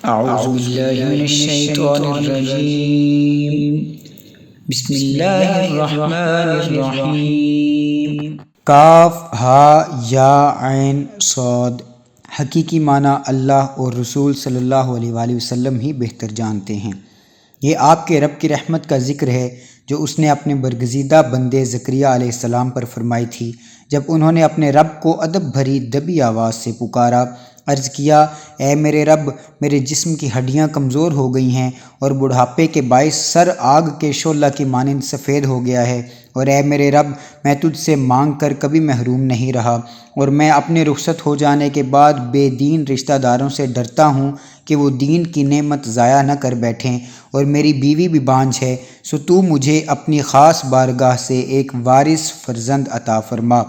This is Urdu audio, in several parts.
اعوذ باللہ من الشیطان الرجیم بسم اللہ الرحمن الرحیم۔ کاف ہا یا عین صاد۔ حقیقی معنی اللہ اور رسول صلی اللہ علیہ وآلہ وسلم ہی بہتر جانتے ہیں۔ یہ آپ کے رب کی رحمت کا ذکر ہے جو اس نے اپنے برگزیدہ بندے زکریا علیہ السلام پر فرمائی تھی جب انہوں نے اپنے رب کو ادب بھری دبی آواز سے پکارا، عرض کیا، اے میرے رب، میرے جسم کی ہڈیاں کمزور ہو گئی ہیں اور بڑھاپے کے باعث سر آگ کے شعلہ کی مانند سفید ہو گیا ہے، اور اے میرے رب، میں تجھ سے مانگ کر کبھی محروم نہیں رہا، اور میں اپنے رخصت ہو جانے کے بعد بے دین رشتہ داروں سے ڈرتا ہوں کہ وہ دین کی نعمت ضائع نہ کر بیٹھیں، اور میری بیوی بھی بانجھ ہے، سو تو مجھے اپنی خاص بارگاہ سے ایک وارث فرزند عطا فرما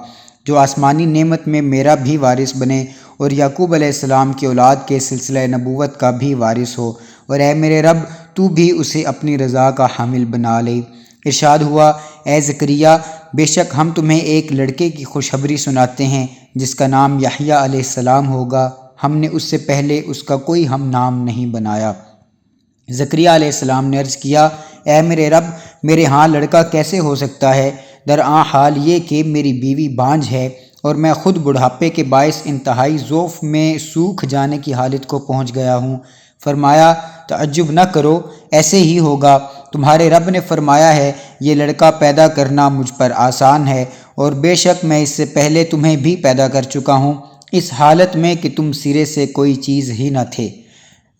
جو آسمانی نعمت میں میرا بھی وارث بنے اور یعقوب علیہ السلام کی اولاد کے سلسلہ نبوت کا بھی وارث ہو، اور اے میرے رب، تو بھی اسے اپنی رضا کا حامل بنا لے۔ ارشاد ہوا، اے زکریا، بے شک ہم تمہیں ایک لڑکے کی خوشخبری سناتے ہیں جس کا نام یحییٰ علیہ السلام ہوگا، ہم نے اس سے پہلے اس کا کوئی ہم نام نہیں بنایا۔ زکریا علیہ السلام نے عرض کیا، اے میرے رب، میرے ہاں لڑکا کیسے ہو سکتا ہے، درآں حال یہ کہ میری بیوی بانجھ ہے اور میں خود بڑھاپے کے باعث انتہائی ضعف میں سوکھ جانے کی حالت کو پہنچ گیا ہوں۔ فرمایا، تعجب نہ کرو، ایسے ہی ہوگا، تمہارے رب نے فرمایا ہے، یہ لڑکا پیدا کرنا مجھ پر آسان ہے، اور بے شک میں اس سے پہلے تمہیں بھی پیدا کر چکا ہوں، اس حالت میں کہ تم سرے سے کوئی چیز ہی نہ تھے۔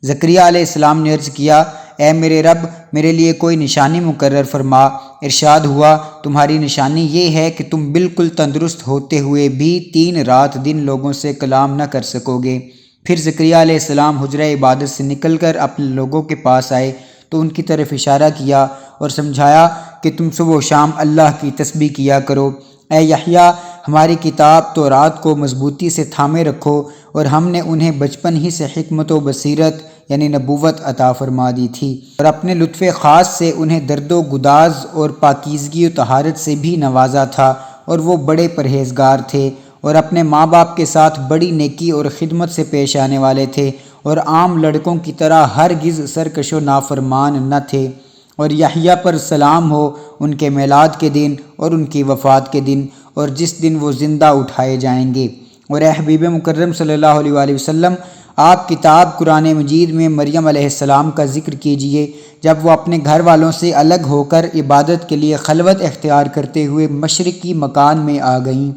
زکریا علیہ السلام نے عرض کیا، اے میرے رب، میرے لیے کوئی نشانی مقرر فرما۔ ارشاد ہوا، تمہاری نشانی یہ ہے کہ تم بالکل تندرست ہوتے ہوئے بھی 3 رات دن لوگوں سے کلام نہ کر سکو گے۔ پھر زکریا علیہ السلام حجرہ عبادت سے نکل کر اپنے لوگوں کے پاس آئے تو ان کی طرف اشارہ کیا اور سمجھایا کہ تم صبح و شام اللہ کی تسبیح کیا کرو۔ اے یحییٰ، ہماری کتاب تورات کو مضبوطی سے تھامے رکھو، اور ہم نے انہیں بچپن ہی سے حکمت و بصیرت یعنی نبوت عطا فرما دی تھی، اور اپنے لطف خاص سے انہیں درد و گداز اور پاکیزگی و طہارت سے بھی نوازا تھا، اور وہ بڑے پرہیزگار تھے اور اپنے ماں باپ کے ساتھ بڑی نیکی اور خدمت سے پیش آنے والے تھے، اور عام لڑکوں کی طرح ہرگز سرکش و نافرمان نہ تھے۔ اور یحییٰ پر سلام ہو ان کے میلاد کے دن اور ان کی وفات کے دن، اور جس دن وہ زندہ اٹھائے جائیں گے۔ اور اے حبیب مکرم صلی اللہ علیہ وآلہ وسلم، آپ کتاب قرآن مجید میں مریم علیہ السلام کا ذکر کیجئے جب وہ اپنے گھر والوں سے الگ ہو کر عبادت کے لیے خلوت اختیار کرتے ہوئے مشرقی مکان میں آ گئیں،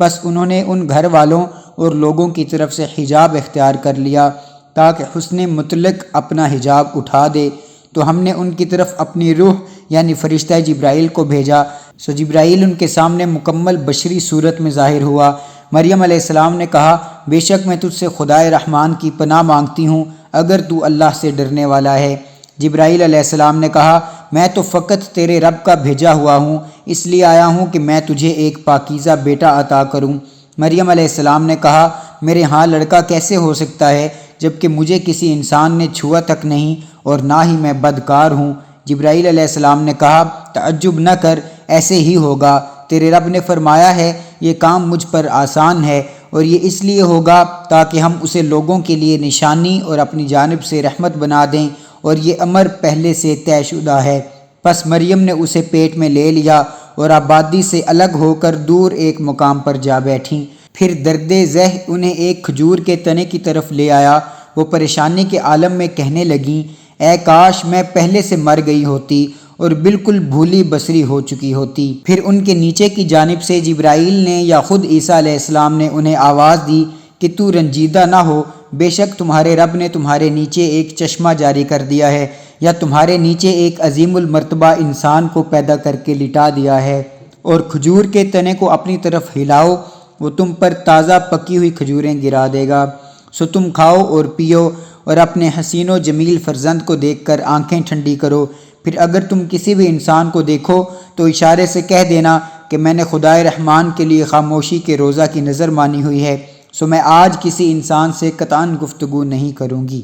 بس انہوں نے ان گھر والوں اور لوگوں کی طرف سے حجاب اختیار کر لیا تاکہ حسن مطلق اپنا حجاب اٹھا دے، تو ہم نے ان کی طرف اپنی روح یعنی فرشتہ جبرائیل کو بھیجا، سو جبرائیل ان کے سامنے مکمل بشری صورت میں ظاہر ہوا۔ مریم علیہ السلام نے کہا، بے شک میں تجھ سے خدائے رحمان کی پناہ مانگتی ہوں اگر تو اللہ سے ڈرنے والا ہے۔ جبرائیل علیہ السلام نے کہا، میں تو فقط تیرے رب کا بھیجا ہوا ہوں، اس لیے آیا ہوں کہ میں تجھے ایک پاکیزہ بیٹا عطا کروں۔ مریم علیہ السلام نے کہا، میرے ہاں لڑکا کیسے ہو سکتا ہے جبکہ مجھے کسی انسان نے چھوا تک نہیں اور نہ ہی میں بدکار ہوں۔ جبرائیل علیہ السلام نے کہا، تعجب نہ کر، ایسے ہی ہوگا، تیرے رب نے فرمایا ہے، یہ کام مجھ پر آسان ہے، اور یہ اس لیے ہوگا تاکہ ہم اسے لوگوں کے لیے نشانی اور اپنی جانب سے رحمت بنا دیں، اور یہ امر پہلے سے طے شدہ ہے۔ پس مریم نے اسے پیٹ میں لے لیا اور آبادی سے الگ ہو کر دور ایک مقام پر جا بیٹھیں۔ پھر درد ذہ انہیں ایک کھجور کے تنے کی طرف لے آیا، وہ پریشانی کے عالم میں کہنے لگیں، اے کاش میں پہلے سے مر گئی ہوتی اور بالکل بھولی بصری ہو چکی ہوتی۔ پھر ان کے نیچے کی جانب سے جبرائیل نے یا خود عیسیٰ علیہ السلام نے انہیں آواز دی کہ تو رنجیدہ نہ ہو، بے شک تمہارے رب نے تمہارے نیچے ایک چشمہ جاری کر دیا ہے، یا تمہارے نیچے ایک عظیم المرتبہ انسان کو پیدا کر کے لٹا دیا ہے، اور کھجور کے تنے کو اپنی طرف ہلاؤ، وہ تم پر تازہ پکی ہوئی کھجوریں گرا دے گا، سو تم کھاؤ اور پیو، اور اپنے حسین و جمیل فرزند کو دیکھ کر آنکھیں ٹھنڈی کرو۔ پھر اگر تم کسی بھی انسان کو دیکھو تو اشارے سے کہہ دینا کہ میں نے خدائے رحمان کے لیے خاموشی کے روزہ کی نظر مانی ہوئی ہے، سو میں آج کسی انسان سے قطعاً گفتگو نہیں کروں گی۔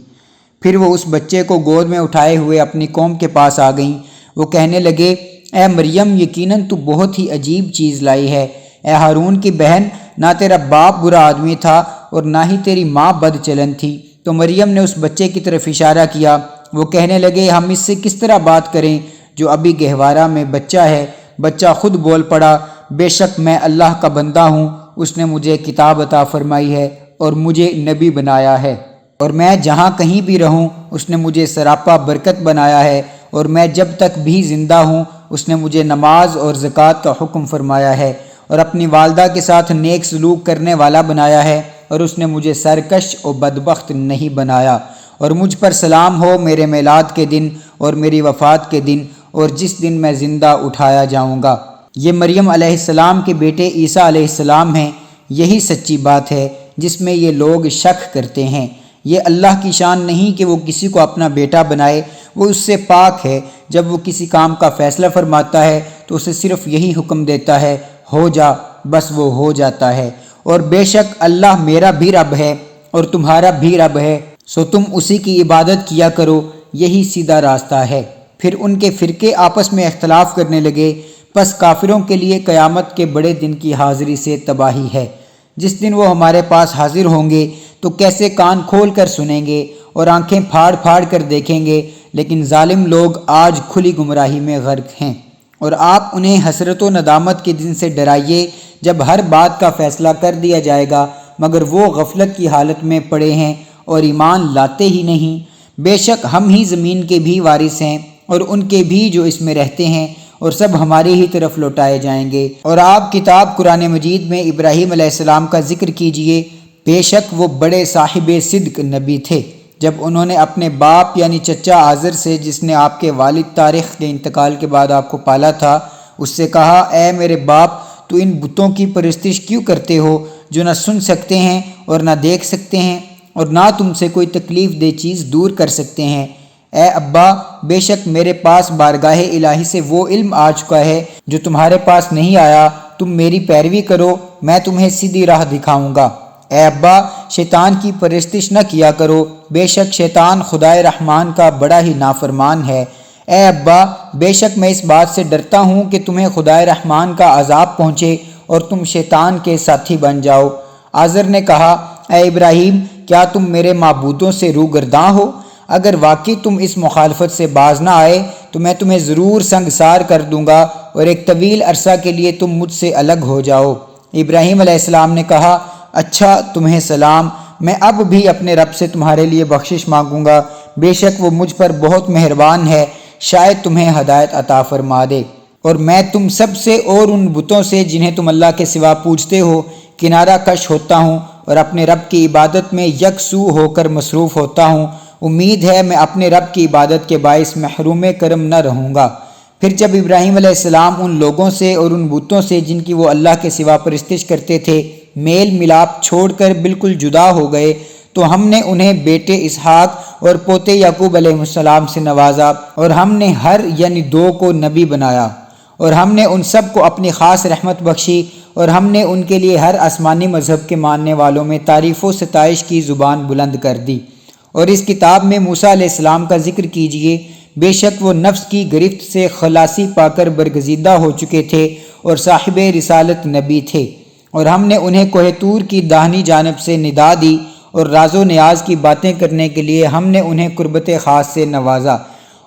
پھر وہ اس بچے کو گود میں اٹھائے ہوئے اپنی قوم کے پاس آ گئیں۔ وہ کہنے لگے، اے مریم، یقیناً تو بہت ہی عجیب چیز لائی ہے۔ اے ہارون کی بہن، نہ تیرا باپ برا آدمی تھا اور نہ ہی تیری ماں بد چلن تھی، تو مریم نے اس بچے کی طرف اشارہ کیا۔ وہ کہنے لگے ہم اس سے کس طرح بات کریں جو ابھی گہوارہ میں بچہ ہے۔ بچہ خود بول پڑا، بے شک میں اللہ کا بندہ ہوں، اس نے مجھے کتاب عطا فرمائی ہے اور مجھے نبی بنایا ہے، اور میں جہاں کہیں بھی رہوں اس نے مجھے سراپا برکت بنایا ہے، اور میں جب تک بھی زندہ ہوں اس نے مجھے نماز اور زکوٰۃ کا حکم فرمایا ہے، اور اپنی والدہ کے ساتھ نیک سلوک کرنے والا بنایا ہے، اور اس نے مجھے سرکش اور بدبخت نہیں بنایا، اور مجھ پر سلام ہو میرے میلاد کے دن اور میری وفات کے دن اور جس دن میں زندہ اٹھایا جاؤں گا۔ یہ مریم علیہ السلام کے بیٹے عیسیٰ علیہ السلام ہیں۔ یہی سچی بات ہے جس میں یہ لوگ شک کرتے ہیں۔ یہ اللہ کی شان نہیں کہ وہ کسی کو اپنا بیٹا بنائے، وہ اس سے پاک ہے۔ جب وہ کسی کام کا فیصلہ فرماتا ہے تو اسے صرف یہی حکم دیتا ہے، ہو جا، بس وہ ہو جاتا ہے۔ اور بے شک اللہ میرا بھی رب ہے اور تمہارا بھی رب ہے، سو تم اسی کی عبادت کیا کرو، یہی سیدھا راستہ ہے۔ پھر ان کے فرقے آپس میں اختلاف کرنے لگے۔ پس کافروں کے لیے قیامت کے بڑے دن کی حاضری سے تباہی ہے۔ جس دن وہ ہمارے پاس حاضر ہوں گے تو کیسے کان کھول کر سنیں گے اور آنکھیں پھاڑ پھاڑ کر دیکھیں گے، لیکن ظالم لوگ آج کھلی گمراہی میں غرق ہیں۔ اور آپ انہیں حسرت و ندامت کے دن سے ڈرائیے جب ہر بات کا فیصلہ کر دیا جائے گا، مگر وہ غفلت کی حالت میں پڑے ہیں اور ایمان لاتے ہی نہیں۔ بے شک ہم ہی زمین کے بھی وارث ہیں اور ان کے بھی جو اس میں رہتے ہیں، اور سب ہماری ہی طرف لوٹائے جائیں گے۔ اور آپ کتاب قرآن مجید میں ابراہیم علیہ السلام کا ذکر کیجئے، بے شک وہ بڑے صاحب صدق نبی تھے۔ جب انہوں نے اپنے باپ یعنی چچا آزر سے، جس نے آپ کے والد تاریخ کے انتقال کے بعد آپ کو پالا تھا، اس سے کہا، اے میرے باپ، تو ان بتوں کی پرستش کیوں کرتے ہو جو نہ سن سکتے ہیں اور نہ دیکھ سکتے ہیں اور نہ تم سے کوئی تکلیف دہ چیز دور کر سکتے ہیں؟ اے ابا، بے شک میرے پاس بارگاہ الہی سے وہ علم آ چکا ہے جو تمہارے پاس نہیں آیا، تم میری پیروی کرو، میں تمہیں سیدھی راہ دکھاؤں گا۔ اے ابا، شیطان کی پرستش نہ کیا کرو، بے شک شیطان خدائے رحمان کا بڑا ہی نافرمان ہے۔ اے ابا، بے شک میں اس بات سے ڈرتا ہوں کہ تمہیں خدائے رحمان کا عذاب پہنچے اور تم شیطان کے ساتھی بن جاؤ۔ آزر نے کہا، اے ابراہیم، کیا تم میرے معبودوں سے روگرداں ہو؟ اگر واقعی تم اس مخالفت سے باز نہ آئے تو میں تمہیں ضرور سنگسار کر دوں گا اور ایک طویل عرصہ کے لیے تم مجھ سے الگ ہو جاؤ۔ ابراہیم علیہ السلام نے کہا، اچھا، تمہیں سلام، میں اب بھی اپنے رب سے تمہارے لیے بخشش مانگوں گا، بے شک وہ مجھ پر بہت مہربان ہے، شاید تمہیں ہدایت عطا فرما دے۔ اور میں تم سب سے اور ان بتوں سے جنہیں تم اللہ کے سوا پوجتے ہو کنارہ کش ہوتا ہوں اور اپنے رب کی عبادت میں یکسو ہو کر مصروف ہوتا ہوں۔ امید ہے میں اپنے رب کی عبادت کے باعث محروم کرم نہ رہوں گا۔ پھر جب ابراہیم علیہ السلام ان لوگوں سے اور ان بتوں سے جن کی وہ اللہ کے سوا پرستش کرتے تھے میل ملاپ چھوڑ کر بالکل جدا ہو گئے تو ہم نے انہیں بیٹے اسحاق اور پوتے یعقوب علیہ السلام سے نوازا، اور ہم نے ہر یعنی 2 کو نبی بنایا، اور ہم نے ان سب کو اپنی خاص رحمت بخشی، اور ہم نے ان کے لیے ہر آسمانی مذہب کے ماننے والوں میں تعریف و ستائش کی زبان بلند کر دی۔ اور اس کتاب میں موسیٰ علیہ السلام کا ذکر کیجئے، بے شک وہ نفس کی گرفت سے خلاصی پا کر برگزیدہ ہو چکے تھے اور صاحب رسالت نبی تھے، اور ہم نے انہیں کوہ طور کی داہنی جانب سے ندا دی، اور راز و نیاز کی باتیں کرنے کے لیے ہم نے انہیں قربت خاص سے نوازا،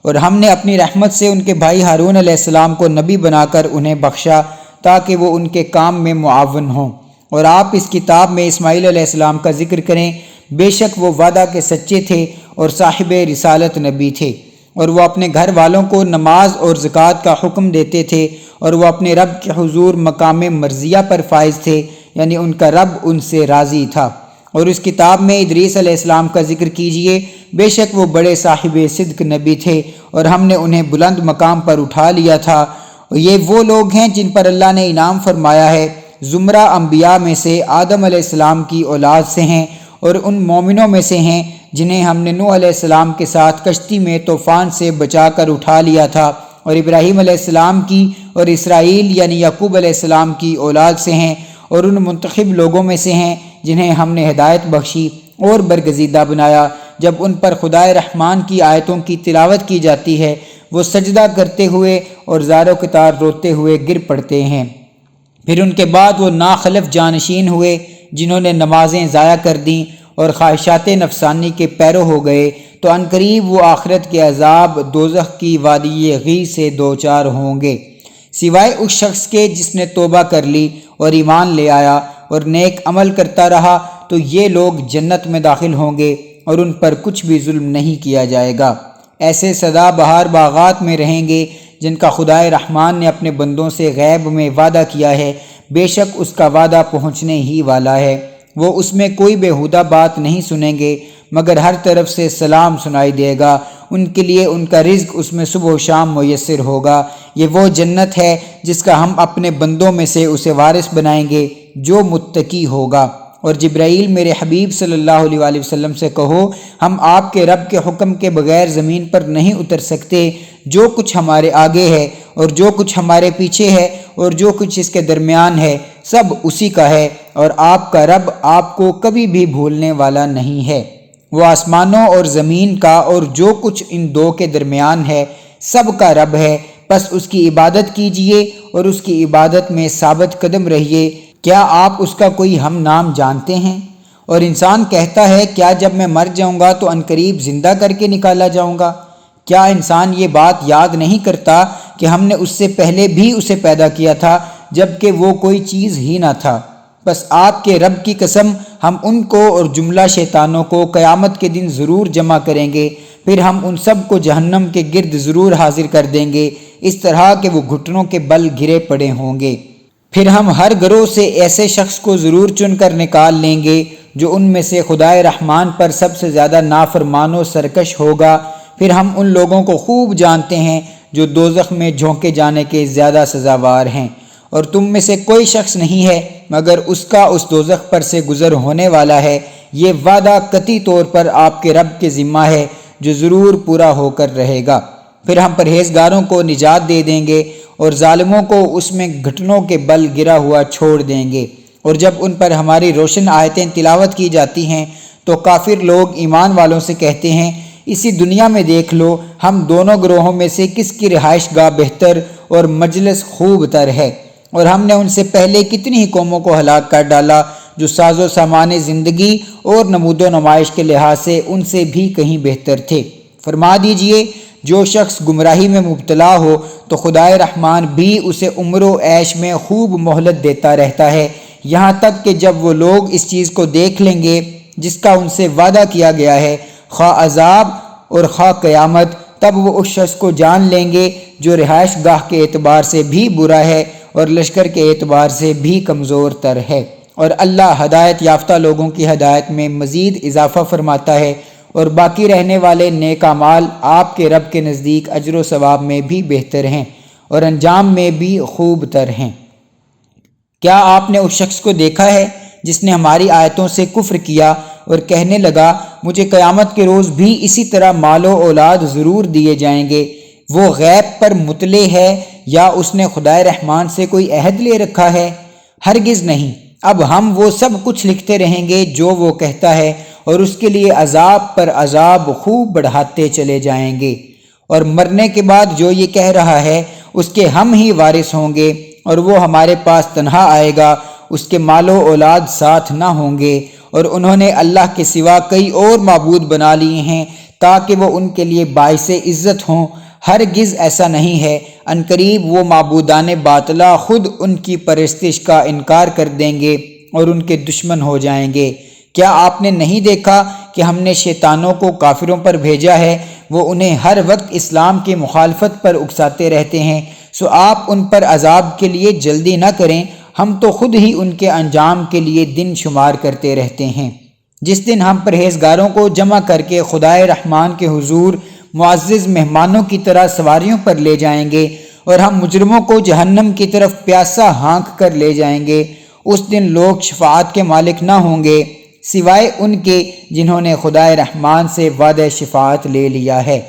اور ہم نے اپنی رحمت سے ان کے بھائی ہارون علیہ السلام کو نبی بنا کر انہیں بخشا تاکہ وہ ان کے کام میں معاون ہوں۔ اور آپ اس کتاب میں اسماعیل علیہ السلام کا ذکر کریں، بے شک وہ وعدہ کے سچے تھے اور صاحب رسالت نبی تھے، اور وہ اپنے گھر والوں کو نماز اور زکوٰۃ کا حکم دیتے تھے، اور وہ اپنے رب کے حضور مقام مرضیہ پر فائز تھے، یعنی ان کا رب ان سے راضی تھا۔ اور اس کتاب میں ادریس علیہ السلام کا ذکر کیجئے، بے شک وہ بڑے صاحب صدق نبی تھے اور ہم نے انہیں بلند مقام پر اٹھا لیا تھا۔ یہ وہ لوگ ہیں جن پر اللہ نے انعام فرمایا ہے، زمرہ انبیاء میں سے آدم علیہ السلام کی اولاد سے ہیں، اور ان مومنوں میں سے ہیں جنہیں ہم نے نوح علیہ السلام کے ساتھ کشتی میں طوفان سے بچا کر اٹھا لیا تھا، اور ابراہیم علیہ السلام کی اور اسرائیل یعنی یعقوب علیہ السلام کی اولاد سے ہیں، اور ان منتخب لوگوں میں سے ہیں جنہیں ہم نے ہدایت بخشی اور برگزیدہ بنایا۔ جب ان پر خدائے رحمان کی آیتوں کی تلاوت کی جاتی ہے وہ سجدہ کرتے ہوئے اور زار و کتار روتے ہوئے گر پڑتے ہیں۔ پھر ان کے بعد وہ ناخلف جانشین ہوئے جنہوں نے نمازیں ضائع کر دیں اور خواہشات نفسانی کے پیرو ہو گئے تو عنقریب وہ آخرت کے عذاب دوزخ کی وادی غی سے دوچار ہوں گے، سوائے اس شخص کے جس نے توبہ کر لی اور ایمان لے آیا اور نیک عمل کرتا رہا تو یہ لوگ جنت میں داخل ہوں گے اور ان پر کچھ بھی ظلم نہیں کیا جائے گا۔ ایسے سدا بہار باغات میں رہیں گے جن کا خدائے رحمان نے اپنے بندوں سے غیب میں وعدہ کیا ہے، بے شک اس کا وعدہ پہنچنے ہی والا ہے۔ وہ اس میں کوئی بیہودہ بات نہیں سنیں گے مگر ہر طرف سے سلام سنائی دے گا، ان کے لیے ان کا رزق اس میں صبح و شام میسر ہوگا۔ یہ وہ جنت ہے جس کا ہم اپنے بندوں میں سے اسے وارث بنائیں گے جو متقی ہوگا۔ اور جبرائیل میرے حبیب صلی اللہ علیہ وآلہ وسلم سے کہو ہم آپ کے رب کے حکم کے بغیر زمین پر نہیں اتر سکتے، جو کچھ ہمارے آگے ہے اور جو کچھ ہمارے پیچھے ہے اور جو کچھ اس کے درمیان ہے سب اسی کا ہے، اور آپ کا رب آپ کو کبھی بھی بھولنے والا نہیں ہے۔ وہ آسمانوں اور زمین کا اور جو کچھ ان دو کے درمیان ہے سب کا رب ہے، بس اس کی عبادت کیجئے اور اس کی عبادت میں ثابت قدم رہیے۔ کیا آپ اس کا کوئی ہم نام جانتے ہیں؟ اور انسان کہتا ہے کیا جب میں مر جاؤں گا تو عنقریب زندہ کر کے نکالا جاؤں گا؟ کیا انسان یہ بات یاد نہیں کرتا کہ ہم نے اس سے پہلے بھی اسے پیدا کیا تھا جب کہ وہ کوئی چیز ہی نہ تھا؟ بس آپ کے رب کی قسم ہم ان کو اور جملہ شیطانوں کو قیامت کے دن ضرور جمع کریں گے، پھر ہم ان سب کو جہنم کے گرد ضرور حاضر کر دیں گے، اس طرح کہ وہ گھٹنوں کے بل گرے پڑے ہوں گے۔ پھر ہم ہر گروہ سے ایسے شخص کو ضرور چن کر نکال لیں گے جو ان میں سے خدائے رحمان پر سب سے زیادہ نافرمان و سرکش ہوگا۔ پھر ہم ان لوگوں کو خوب جانتے ہیں جو دوزخ میں جھونکے جانے کے زیادہ سزاوار ہیں، اور تم میں سے کوئی شخص نہیں ہے مگر اس کا اس دوزخ پر سے گزر ہونے والا ہے۔ یہ وعدہ قطعی طور پر آپ کے رب کے ذمہ ہے جو ضرور پورا ہو کر رہے گا۔ پھر ہم پرہیزگاروں کو نجات دے دیں گے اور ظالموں کو اس میں گھٹنوں کے بل گرا ہوا چھوڑ دیں گے۔ اور جب ان پر ہماری روشن آیتیں تلاوت کی جاتی ہیں تو کافر لوگ ایمان والوں سے کہتے ہیں اسی دنیا میں دیکھ لو ہم دونوں گروہوں میں سے کس کی رہائش گاہ بہتر اور مجلس خوب تر ہے، اور ہم نے ان سے پہلے کتنی ہی قوموں کو ہلاک کر ڈالا جو ساز و سامان زندگی اور نمود و نمائش کے لحاظ سے ان سے بھی کہیں بہتر تھے۔ فرما دیجئے جو شخص گمراہی میں مبتلا ہو تو خدائے رحمان بھی اسے عمر و عیش میں خوب مہلت دیتا رہتا ہے، یہاں تک کہ جب وہ لوگ اس چیز کو دیکھ لیں گے جس کا ان سے وعدہ کیا گیا ہے، خواہ عذاب اور خواہ قیامت، تب وہ اس شخص کو جان لیں گے جو رہائش گاہ کے اعتبار سے بھی برا ہے اور لشکر کے اعتبار سے بھی کمزور تر ہے۔ اور اللہ ہدایت یافتہ لوگوں کی ہدایت میں مزید اضافہ فرماتا ہے، اور باقی رہنے والے نیک اعمال آپ کے رب کے نزدیک اجر و ثواب میں بھی بہتر ہیں اور انجام میں بھی خوب تر ہیں۔ کیا آپ نے اس شخص کو دیکھا ہے جس نے ہماری آیتوں سے کفر کیا اور کہنے لگا مجھے قیامت کے روز بھی اسی طرح مال و اولاد ضرور دیے جائیں گے؟ وہ غیب پر مطلع ہے یا اس نے خدائے رحمان سے کوئی عہد لے رکھا ہے؟ ہرگز نہیں۔ اب ہم وہ سب کچھ لکھتے رہیں گے جو وہ کہتا ہے، اور اس کے لیے عذاب پر عذاب خوب بڑھاتے چلے جائیں گے، اور مرنے کے بعد جو یہ کہہ رہا ہے اس کے ہم ہی وارث ہوں گے، اور وہ ہمارے پاس تنہا آئے گا، اس کے مال و اولاد ساتھ نہ ہوں گے، اور انہوں نے اللہ کے سوا کئی اور معبود بنا لیے ہیں تاکہ وہ ان کے لیے باعث عزت ہوں۔ ہرگز ایسا نہیں ہے، عنقریب وہ معبودان باطلہ خود ان کی پرستش کا انکار کر دیں گے اور ان کے دشمن ہو جائیں گے۔ کیا آپ نے نہیں دیکھا کہ ہم نے شیطانوں کو کافروں پر بھیجا ہے، وہ انہیں ہر وقت اسلام کی مخالفت پر اکساتے رہتے ہیں، سو آپ ان پر عذاب کے لیے جلدی نہ کریں، ہم تو خود ہی ان کے انجام کے لیے دن شمار کرتے رہتے ہیں۔ جس دن ہم پرہیزگاروں کو جمع کر کے خدائے رحمان کے حضور معزز مہمانوں کی طرح سواریوں پر لے جائیں گے، اور ہم مجرموں کو جہنم کی طرف پیاسا ہانک کر لے جائیں گے، اس دن لوگ شفاعت کے مالک نہ ہوں گے سوائے ان کے جنہوں نے خدائے رحمان سے وعدہ شفاعت لے لیا ہے۔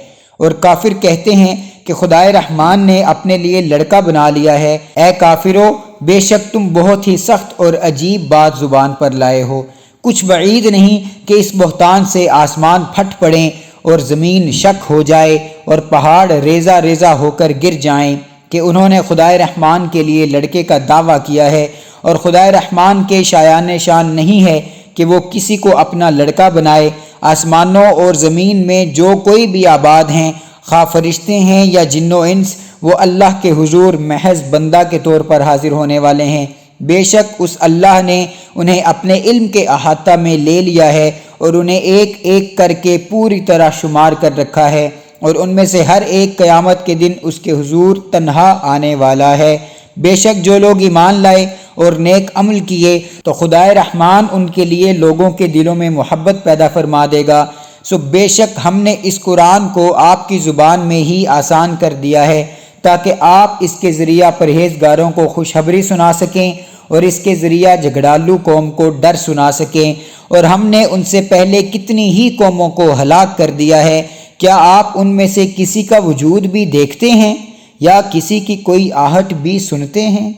اور کافر کہتے ہیں کہ خدائے رحمان نے اپنے لیے لڑکا بنا لیا ہے۔ اے کافرو، بے شک تم بہت ہی سخت اور عجیب بات زبان پر لائے ہو۔ کچھ بعید نہیں کہ اس بہتان سے آسمان پھٹ پڑیں اور زمین شک ہو جائے اور پہاڑ ریزہ ریزہ ہو کر گر جائیں کہ انہوں نے خدائے رحمان کے لیے لڑکے کا دعویٰ کیا ہے، اور خدائے رحمان کے شایان شان نہیں ہے کہ وہ کسی کو اپنا لڑکا بنائے۔ آسمانوں اور زمین میں جو کوئی بھی آباد ہیں، خواہ فرشتے ہیں یا جن و انس، وہ اللہ کے حضور محض بندہ کے طور پر حاضر ہونے والے ہیں۔ بے شک اس اللہ نے انہیں اپنے علم کے احاطہ میں لے لیا ہے اور انہیں ایک ایک کر کے پوری طرح شمار کر رکھا ہے، اور ان میں سے ہر ایک قیامت کے دن اس کے حضور تنہا آنے والا ہے۔ بے شک جو لوگ ایمان لائے اور نیک عمل کیے تو خدائے رحمان ان کے لیے لوگوں کے دلوں میں محبت پیدا فرما دے گا۔ سو بے شک ہم نے اس قرآن کو آپ کی زبان میں ہی آسان کر دیا ہے تاکہ آپ اس کے ذریعہ پرہیزگاروں کو خوشخبری سنا سکیں اور اس کے ذریعہ جھگڑالو قوم کو ڈر سنا سکیں۔ اور ہم نے ان سے پہلے کتنی ہی قوموں کو ہلاک کر دیا ہے، کیا آپ ان میں سے کسی کا وجود بھی دیکھتے ہیں یا کسی کی کوئی آہٹ بھی سنتے ہیں؟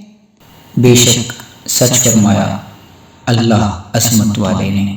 بے شک سچ فرمایا اللہ عصمت والے نے۔